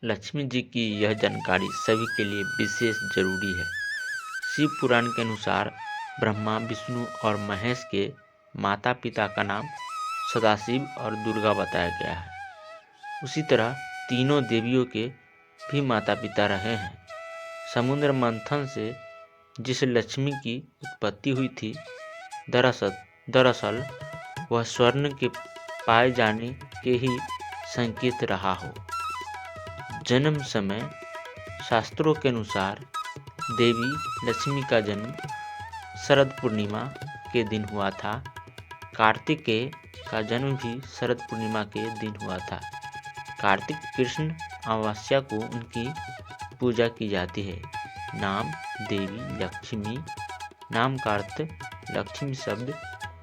लक्ष्मी जी की यह जानकारी सभी के लिए विशेष जरूरी है। शिव पुराण के अनुसार ब्रह्मा, विष्णु और महेश के माता पिता का नाम सदाशिव और दुर्गा बताया गया है। उसी तरह तीनों देवियों के भी माता पिता रहे हैं। समुद्र मंथन से जिस लक्ष्मी की उत्पत्ति हुई थी, दरअसल वह स्वर्ण के पाए जाने के ही संकेत रहा हो। जन्म समय शास्त्रों के अनुसार देवी लक्ष्मी का जन्म शरद पूर्णिमा के दिन हुआ था। कार्तिकेय का जन्म भी शरद पूर्णिमा के दिन हुआ था। कार्तिक कृष्ण अमावस्या को उनकी पूजा की जाती है। नाम देवी लक्ष्मी। नाम का अर्थ लक्ष्मी शब्द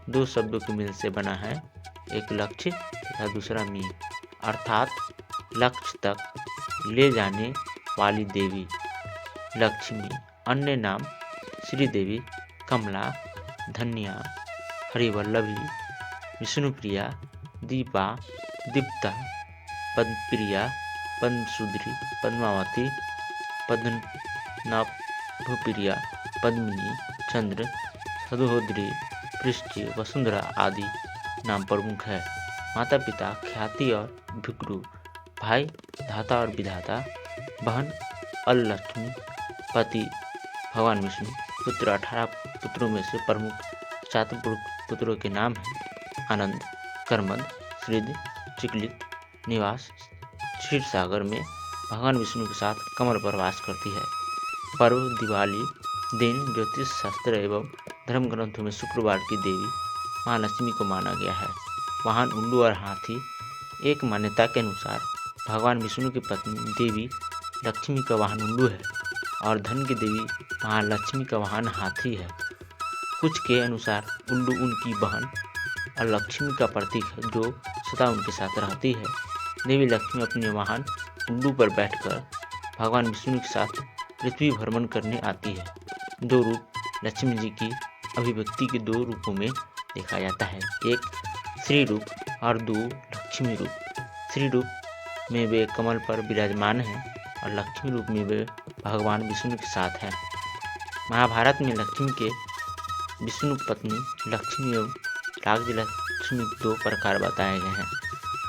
दो शब्दों के मिल से बना है, एक लक्ष्य तथा दूसरा मी, अर्थात लक्ष्य तक ले जाने वाली देवी लक्ष्मी। अन्य नाम श्रीदेवी, कमला, धन्या, हरिवल्लभी, विष्णुप्रिया, दीपा, दीप्ता, पद्मप्रिया, पद्मसुंदरी, पद्मावती, पद्मनाभप्रिया, पद्मिनी, चंद्र, सदोदरी, पृष्टि, वसुंधरा आदि नाम प्रमुख है। माता पिता ख्याति और भिक्रू, भाई धाता और विधाता, बहन अललक्ष्मी, पति भगवान विष्णु। पुत्र 18 पुत्रों में से प्रमुख 7 पुत्रों के नाम हैं आनंद, कर्मद, श्रीद, चिकलित, निवास क्षीर सागर में भगवान विष्णु के साथ कमल पर वास करती है। पर्व दिवाली दिन ज्योतिष शास्त्र एवं धर्म ग्रंथों में शुक्रवार की देवी महालक्ष्मी को माना गया है। वाहन उल्लू और हाथी। एक मान्यता के अनुसार भगवान विष्णु की पत्नी देवी लक्ष्मी का वाहन उल्लू है और धन की देवी महालक्ष्मी का वाहन हाथी है। कुछ के अनुसार उल्लू उनकी बहन और लक्ष्मी का प्रतीक है जो सदा उनके साथ रहती है। देवी लक्ष्मी अपने वाहन उल्लू पर बैठकर भगवान विष्णु के साथ पृथ्वी भ्रमण करने आती है। दो रूप लक्ष्मी जी की अभिव्यक्ति के दो रूपों में देखा जाता है, एक श्री रूप और दो लक्ष्मी रूप। श्री रूप में वे कमल पर विराजमान हैं और लक्ष्मी रूप में वे भगवान विष्णु के साथ हैं। महाभारत में लक्ष्मी के विष्णु पत्नी लक्ष्मी एवं राज्य लक्ष्मी दो प्रकार बताए गए हैं।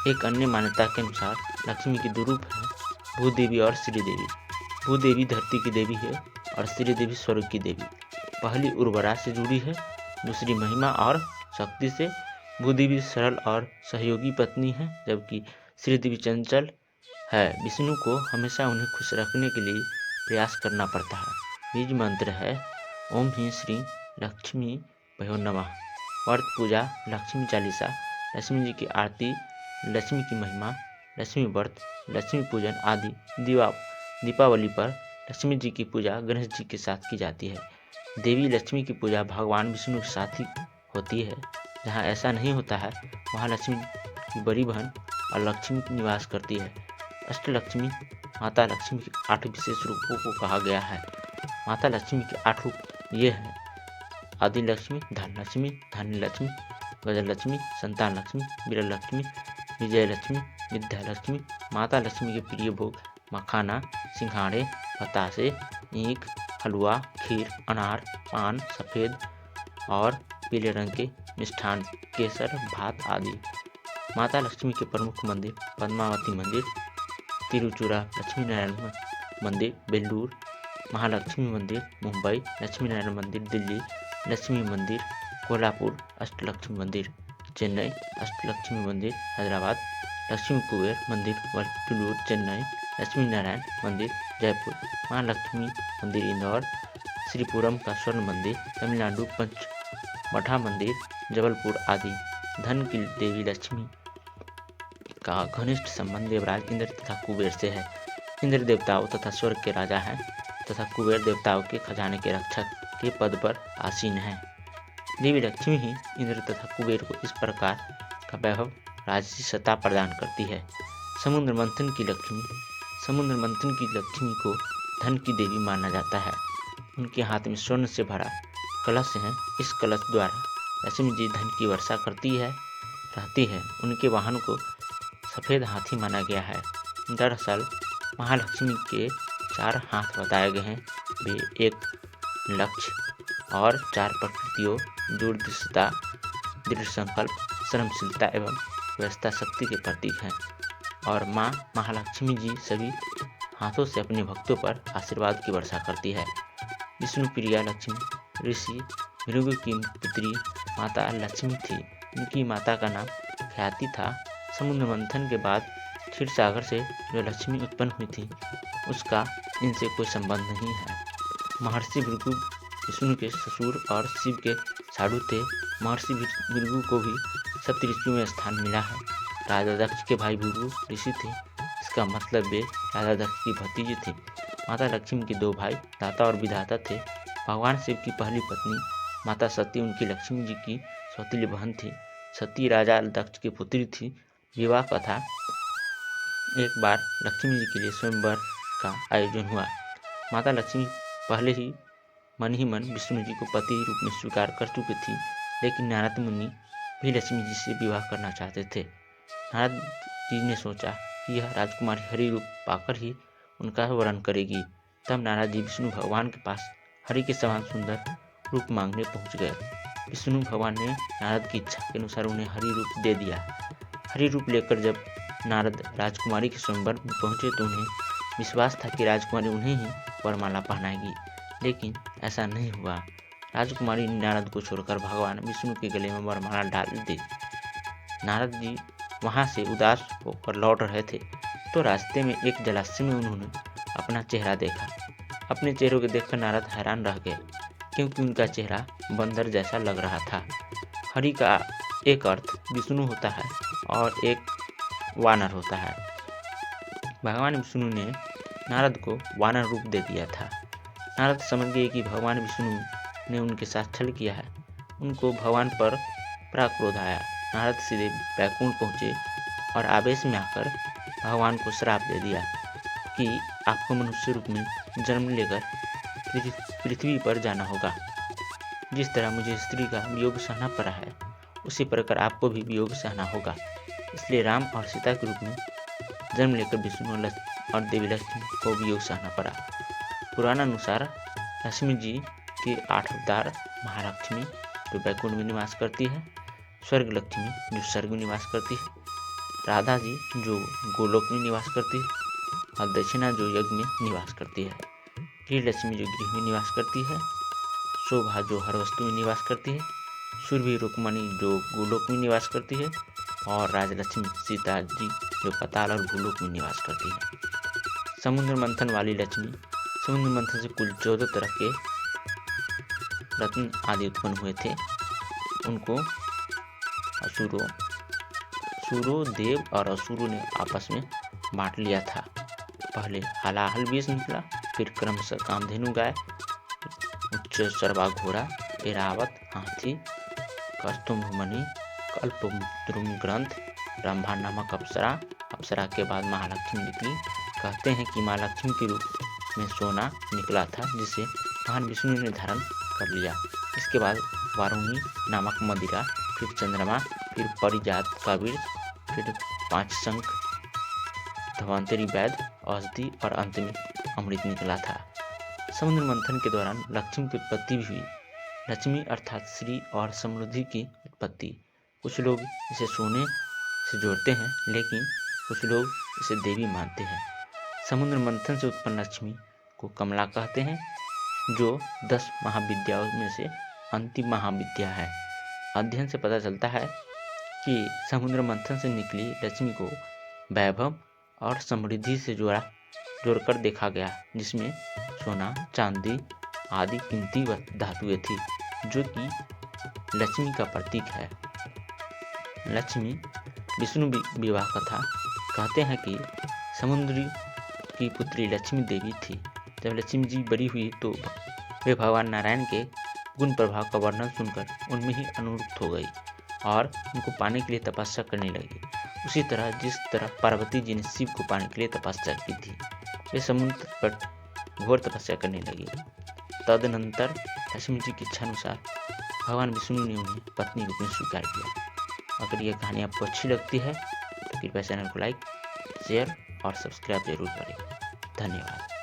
एक अन्य मान्यता के अनुसार लक्ष्मी के दो रूप हैं, भूदेवी और श्रीदेवी। भूदेवी धरती की देवी है और श्रीदेवी स्वर्ग की देवी। पहली उर्वरा से जुड़ी है, दूसरी महिमा और शक्ति से। भूदेवी सरल और सहयोगी पत्नी है, जबकि श्रीदेवी चंचल है। विष्णु को हमेशा उन्हें खुश रखने के लिए प्रयास करना पड़ता है। बीज मंत्र है ओम ह्रीं श्रीं लक्ष्मी भयो नमः। व्रत पूजा लक्ष्मी चालीसा, लक्ष्मी जी की आरती, लक्ष्मी की महिमा, लक्ष्मी व्रत, लक्ष्मी पूजन आदि। दीपावली पर लक्ष्मी जी की पूजा गणेश जी के साथ की जाती है। देवी लक्ष्मी की पूजा भगवान विष्णु के साथ ही होती है। जहाँ ऐसा नहीं होता है वहाँ लक्ष्मी की बड़ी बहन और लक्ष्मी निवास करती है। अष्टलक्ष्मी माता लक्ष्मी के 8 विशेष रूपों को कहा गया है। माता लक्ष्मी के 8 रूप ये हैं: आदि लक्ष्मी, धन लक्ष्मी, धान्य लक्ष्मी, गजलक्ष्मी, संतान लक्ष्मी, वीर लक्ष्मी, विजय लक्ष्मी, विद्या लक्ष्मी। माता लक्ष्मी के प्रिय भोग मखाना, सिंघाड़े, बतासे, ईख, हलवा, खीर, अनार, पान, सफ़ेद और पीले रंग के मिष्ठान, केसर, भात आदि। माता लक्ष्मी के प्रमुख मंदिर पद्मावती मंदिर, तिरुचुरा लक्ष्मी नारायण मंदिर बेल्लूर, महालक्ष्मी मंदिर मुंबई, लक्ष्मी नारायण मंदिर दिल्ली, लक्ष्मी मंदिर कोल्हापुर, अष्टलक्ष्मी मंदिर चेन्नई, अष्टलक्ष्मी मंदिर हैदराबाद, लक्ष्मी कुबेर मंदिर वल्लूर चेन्नई, लक्ष्मी नारायण मंदिर जयपुर, महालक्ष्मी मंदिर इंदौर, श्रीपुरम का स्वर्ण मंदिर तमिलनाडु, पंचमढ़ा मंदिर जबलपुर आदि। धन की देवी लक्ष्मी का घनिष्ठ संबंध देवराज इंद्र तथा कुबेर से है। इंद्र देवताओं तथा स्वर्ग के राजा हैं तथा कुबेर देवताओं के खजाने के रक्षक के पद पर आसीन हैं। देवी लक्ष्मी ही इंद्र तथा कुबेर को इस प्रकार का वैभव राजसी सत्ता प्रदान करती है। समुद्र मंथन की लक्ष्मी को धन की देवी माना जाता है। उनके हाथ में स्वर्ण से भरा कलश है। इस कलश द्वारा लक्ष्मी जी धन की वर्षा रहती है। उनके वाहन को सफ़ेद हाथी माना गया है। दरअसल महालक्ष्मी के 4 हाथ बताए गए हैं। वे एक लक्ष्य और 4 प्रकृतियों दूरदृष्टता, दृढ़ संकल्प, सहनशीलता एवं व्यवस्था शक्ति के प्रतीक हैं। और माँ महालक्ष्मी जी सभी हाथों से अपने भक्तों पर आशीर्वाद की वर्षा करती है। विष्णु प्रिया लक्ष्मी ऋषि भृगु की पुत्री माता लक्ष्मी थी। उनकी माता का नाम ख्याति था। समुद्र मंथन के बाद क्षीर सागर से जो लक्ष्मी उत्पन्न हुई थी उसका इनसे कोई संबंध नहीं है। महर्षि भृगु विष्णु के ससुर और शिव के साधु थे। महर्षि भृगु को भी सप्त ऋषियों में स्थान मिला है। राजा दक्ष के भाई भृगु ऋषि थे। इसका मतलब वे राजा दक्ष की भतीजी थी। माता लक्ष्मी के 2 भाई दाता और विधाता थे। भगवान शिव की पहली पत्नी माता सती उनकी लक्ष्मी जी की सौतेली बहन थी। सती राजा दक्ष की पुत्री थी। विवाह कथा। एक बार लक्ष्मी जी के लिए स्वयंवर का आयोजन हुआ। माता लक्ष्मी पहले ही मन विष्णु जी को पति रूप में स्वीकार कर चुकी थी, लेकिन नारद मुनि भी लक्ष्मी जी से विवाह करना चाहते थे। नारद जी ने सोचा कि यह राजकुमारी हरि रूप पाकर ही उनका वरण करेगी। तब नारद जी विष्णु भगवान के पास हरि के समान सुंदर रूप मांगने पहुंच गए। विष्णु भगवान ने नारद की इच्छा के अनुसार उन्हें हरि रूप दे दिया। हरि रूप लेकर जब नारद राजकुमारी के स्वयंवर में पहुंचे तो उन्हें विश्वास था कि राजकुमारी उन्हें ही वरमाला पहनाएगी, लेकिन ऐसा नहीं हुआ। राजकुमारी नारद को छोड़कर भगवान विष्णु के गले में वरमाला डाल दी। नारद जी वहां से उदास होकर लौट रहे थे तो रास्ते में एक जलाशय में उन्होंने अपना चेहरा देखा। अपने चेहरे को देखकर नारद हैरान रह गए, क्योंकि उनका चेहरा बंदर जैसा लग रहा था। हरि का एक अर्थ विष्णु होता है और एक वानर होता है। भगवान विष्णु ने नारद को वानर रूप दे दिया था। नारद समझ गए कि भगवान विष्णु ने उनके साथ छल किया है। उनको भगवान पर बड़ा क्रोध आया। नारद सीधे बैकुंठ पहुंचे और आवेश में आकर भगवान को श्राप दे दिया कि आपको मनुष्य रूप में जन्म लेकर पृथ्वी पर जाना होगा। जिस तरह मुझे स्त्री का वियोग सहना पड़ा है, उसी प्रकार आपको भी वियोग सहना होगा। इसलिए राम और सीता के रूप में जन्म लेकर विष्णु और देवी लक्ष्मी को वियोग सहना पड़ा। पुराणानुसार लक्ष्मी जी के 8 अवतार महालक्ष्मी जो बैकुंठ में निवास करती है, स्वर्ग लक्ष्मी जो स्वर्ग में निवास करती है, राधा जी जो गोलोक में निवास करती है और दक्षिणा जो यज्ञ में निवास करती है, गृह लक्ष्मी जो गृह में निवास करती है, शोभा जो हर वस्तु में निवास करती है, सुरभि रुक्मणी जो गोलोक में निवास करती है और राजलक्ष्मी सीता जी जो पाताल और भूलोक में निवास करती है। समुद्र मंथन वाली लक्ष्मी, समुद्र मंथन से कुल 14 तरह के रत्न आदि उत्पन्न हुए थे। उनको सूरों, देव और असुरों ने आपस में बांट लिया था। पहले हलाहल बीज निकला, फिर क्रमशः कामधेनु गाय, उच्च सर्वा घोड़ा, एरावत हाथी, कस्तुभमणि, कल्पद्रुम ग्रंथ, रंभा नामक अप्सरा के बाद महालक्ष्मी निकली। कहते हैं कि माँ लक्ष्मी के रूप में सोना निकला था, जिसे भगवान विष्णु ने धारण कर लिया। इसके बाद वारुणी नामक मदिरा, फिर चंद्रमा, फिर परिजात का वीर, फिर 5 शंख, धन्वंतरी वैद्य, औषधि और अंत में अमृत निकला था। समुद्र मंथन के दौरान लक्ष्मी की उत्पत्ति भी हुई। लक्ष्मी अर्थात श्री और समृद्धि की उत्पत्ति। कुछ लोग इसे सोने से जोड़ते हैं, लेकिन कुछ लोग इसे देवी मानते हैं। समुद्र मंथन से उत्पन्न लक्ष्मी को कमला कहते हैं, जो 10 महाविद्याओं में से अंतिम महाविद्या है। अध्ययन से पता चलता है कि समुद्र मंथन से निकली लक्ष्मी को वैभव और समृद्धि से जोड़कर देखा गया, जिसमें सोना, चांदी आदि कीमती धातुएं थी, जो कि लक्ष्मी का प्रतीक है। लक्ष्मी विष्णु विवाह कथा। कहते हैं कि समुद्री की पुत्री लक्ष्मी देवी थी। जब लक्ष्मी जी बड़ी हुई तो वे भगवान नारायण के गुण प्रभाव का वर्णन सुनकर उनमें ही अनुरक्त हो गई और उनको पाने के लिए तपस्या करने लगी। उसी तरह जिस तरह पार्वती जी ने शिव को पाने के लिए तपस्या की थी, वे समुद्र पर घोर तपस्या करने लगी। तदनंतर लक्ष्मी जी की इच्छानुसार भगवान विष्णु ने उन्हें पत्नी रूप में स्वीकार किया। अगर यह कहानी आपको अच्छी लगती है तो कृपया चैनल को लाइक, शेयर और सब्सक्राइब जरूर करें। धन्यवाद।